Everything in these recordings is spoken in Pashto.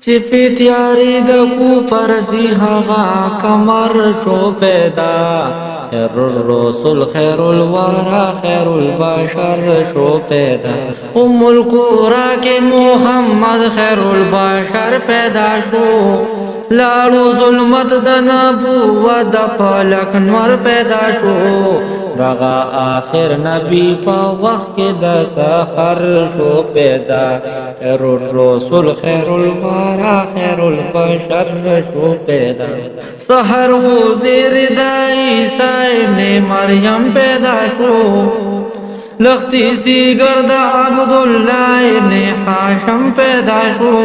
چپی تیاری د کوپر زی هغا کمر شو پیدا خیر الرسول خیر الورا خیر البشر شو پیدا القرا کے محمد خیر البشر پیدا شو لاړو ظلمت د نبوت د فلک نور پیدا شو دغه آخر نبی په وخت کې د سحر شو پیدا خیر الرسول خیر الورا خیر البشر شو پیدا سحر وزیر د عیسی ابن مریم پیدا شو لختی زیگر د عبدالله ابن حاشم پیدا شو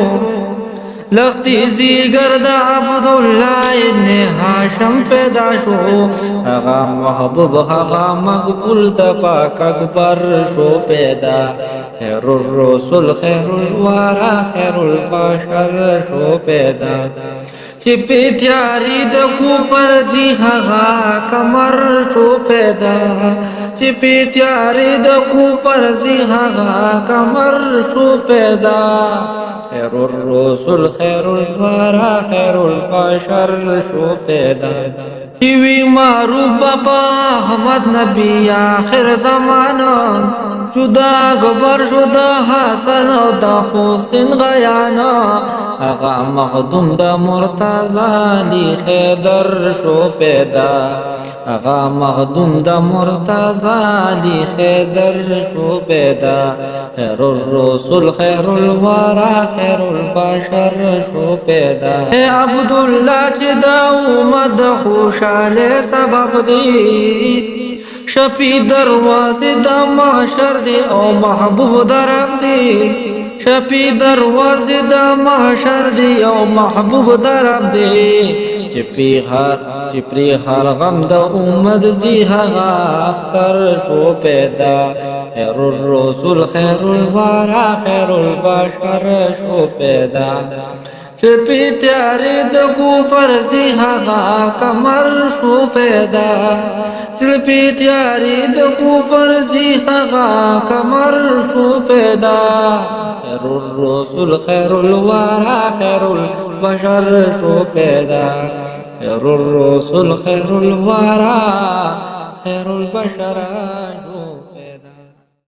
لختی زیگر د عبدالله ابن حاشم پیدا شو هغه محبوب هغه مقبول د پاک اکبر شو پیدا خیر الرسول خیر الورا خیر البشر شو پیدا چپی تیاری د کوپر زی هغه کمر شو پیدا چپی تیاری د کوپر زی هغه کمر شو پیدا خیر الرسول خیر الورا خیر البشر شو پیدا وی معروف پاپا احمد نبی آخر زمانہ جدا گبر شدا حسن او دا حسین غیانا اغا مخدوم دا مرتضی علی خیدر شو پیدا اغا مخدوم دا مرتضی علی خیدر شو پیدا خیر الرسول خیر الورا خیر البشر شو پیدا اے عبداللہ چی دا امت خوشحالی سبب دی شفی دروازه د محشر دی او محبوب درم دی شفی دروازه د محشر دی او محبوب درم دی چپری هر غم د امت زی هغه اختر شو پیدا خیر الرسول خیر الورا خیر البشر شو پیدا چپی تیاری د کوپر زی هغه کمر شو پیدا چپی تیاری د کوپر زی هغه کمر شو پیدا خیر الرسول خیر الورا خیر البشر شو پیدا خیر الرسول خیر الورا خیر البشر